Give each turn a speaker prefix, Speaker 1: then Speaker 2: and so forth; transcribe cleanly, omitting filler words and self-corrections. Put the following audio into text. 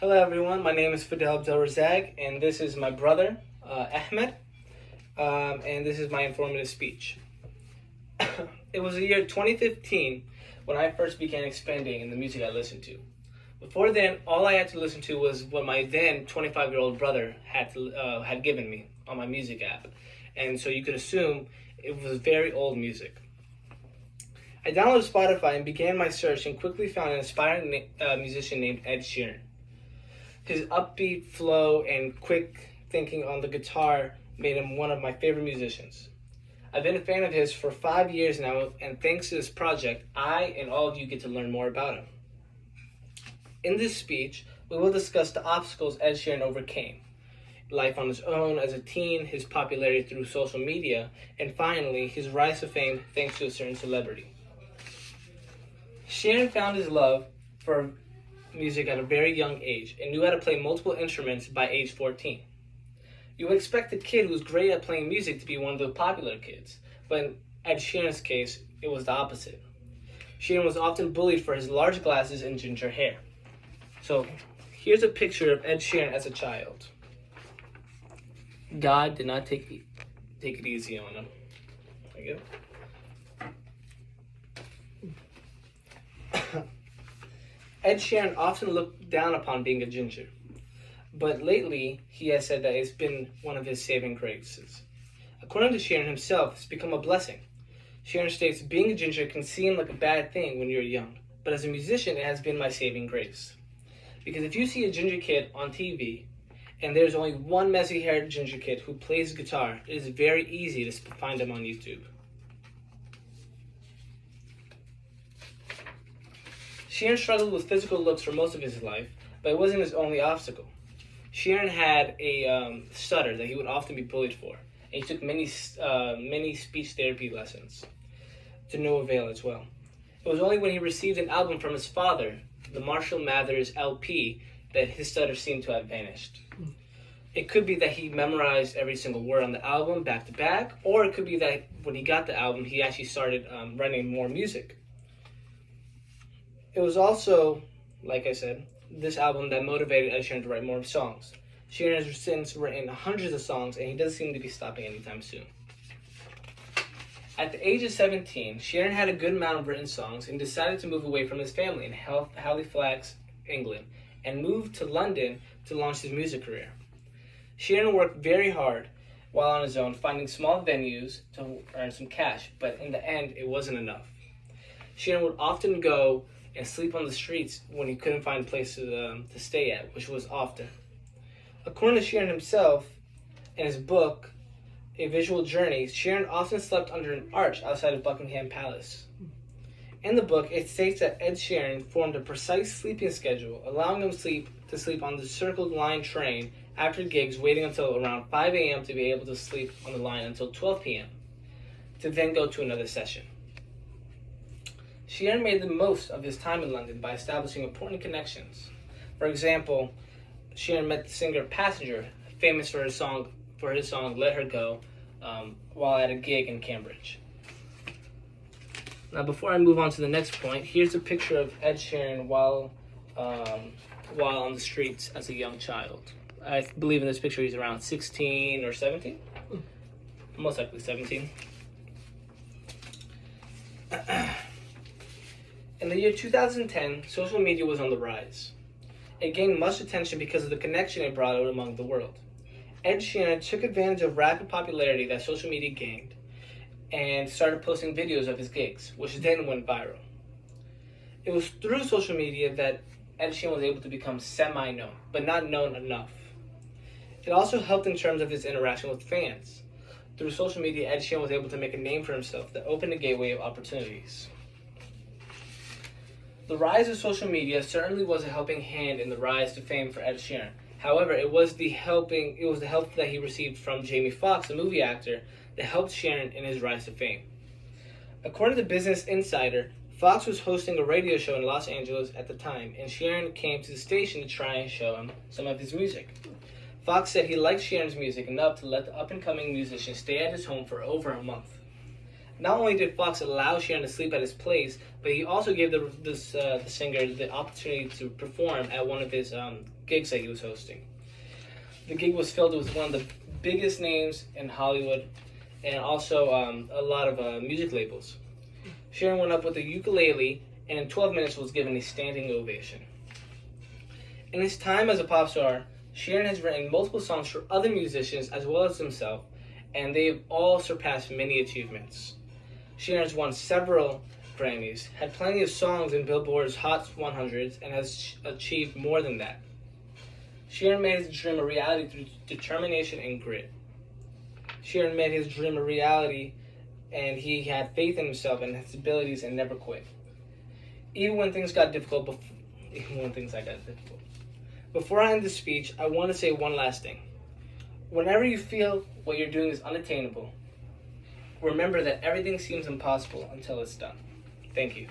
Speaker 1: Hello everyone, my name is Fidel Abdelrazak and this is my brother, Ahmed, and this is my informative speech. It was the year 2015 when I first began expanding in the music I listened to. Before then, all I had to listen to was what my then 25-year-old brother had given me on my music app, and so you could assume it was very old music. I downloaded Spotify and began my search and quickly found an inspiring musician named Ed Sheeran. His upbeat flow and quick thinking on the guitar made him one of my favorite musicians. I've been a fan of his for 5 years now, and thanks to this project, I and all of you get to learn more about him. In this speech, we will discuss the obstacles Ed Sheeran overcame, life on his own as a teen, his popularity through social media, and finally, his rise to fame thanks to a certain celebrity. Sheeran found his love for music at a very young age and knew how to play multiple instruments by age 14. You would expect a kid who's great at playing music to be one of the popular kids, but in Ed Sheeran's case, it was the opposite. Sheeran was often bullied for his large glasses and ginger hair. So, here's a picture of Ed Sheeran as a child. God did not take it easy on him. There you go. Ed Sheeran often looked down upon being a ginger, but lately he has said that it's been one of his saving graces. According to Sheeran himself, it's become a blessing. Sheeran states, being a ginger can seem like a bad thing when you're young, but as a musician it has been my saving grace. Because if you see a ginger kid on TV, and there's only one messy-haired ginger kid who plays guitar, it is very easy to find him on YouTube. Sheeran struggled with physical looks for most of his life, but it wasn't his only obstacle. Sheeran had a stutter that he would often be bullied for, and he took many speech therapy lessons, to no avail as well. It was only when he received an album from his father, the Marshall Mathers LP, that his stutter seemed to have vanished. It could be that he memorized every single word on the album back to back, or it could be that when he got the album, he actually started writing more music. It was also, like I said, this album that motivated Ed Sheeran to write more songs. Sheeran has since written hundreds of songs, and he doesn't seem to be stopping anytime soon. At the age of 17, Sheeran had a good amount of written songs and decided to move away from his family in Halifax, England, and moved to London to launch his music career. Sheeran worked very hard while on his own, finding small venues to earn some cash, but in the end, it wasn't enough. Sheeran would often go and sleep on the streets when he couldn't find a place to stay at, which was often. According to Sheeran himself, in his book, A Visual Journey, Sheeran often slept under an arch outside of Buckingham Palace. In the book, it states that Ed Sheeran formed a precise sleeping schedule, allowing him to sleep on the Circle Line train after gigs, waiting until around 5 a.m. to be able to sleep on the line until 12 p.m., to then go to another session. Sheeran made the most of his time in London by establishing important connections. For example, Sheeran met the singer Passenger, famous for his song Let Her Go, while at a gig in Cambridge. Now, before I move on to the next point, here's a picture of Ed Sheeran while on the streets as a young child. I believe in this picture he's around 16 or 17. Most likely 17. In the year 2010, social media was on the rise. It gained much attention because of the connection it brought out among the world. Ed Sheeran took advantage of rapid popularity that social media gained and started posting videos of his gigs, which then went viral. It was through social media that Ed Sheeran was able to become semi-known, but not known enough. It also helped in terms of his interaction with fans. Through social media, Ed Sheeran was able to make a name for himself that opened a gateway of opportunities. The rise of social media certainly was a helping hand in the rise to fame for Ed Sheeran. However, it was the help that he received from Jamie Foxx, a movie actor, that helped Sheeran in his rise to fame. According to Business Insider, Foxx was hosting a radio show in Los Angeles at the time, and Sheeran came to the station to try and show him some of his music. Foxx said he liked Sheeran's music enough to let the up-and-coming musician stay at his home for over a month. Not only did Fox allow Sheeran to sleep at his place, but he also gave the singer the opportunity to perform at one of his gigs that he was hosting. The gig was filled with one of the biggest names in Hollywood, and also a lot of music labels. Sheeran went up with a ukulele, and in 12 minutes was given a standing ovation. In his time as a pop star, Sheeran has written multiple songs for other musicians as well as himself, and they've all surpassed many achievements. Sheeran has won several Grammys, had plenty of songs in Billboard's Hot 100s, and has achieved more than that. Sheeran made his dream a reality through determination and grit. Sheeran made his dream a reality, and he had faith in himself and his abilities and never quit. Even when things got difficult, Before I end this speech, I want to say one last thing. Whenever you feel what you're doing is unattainable, remember that everything seems impossible until it's done. Thank you.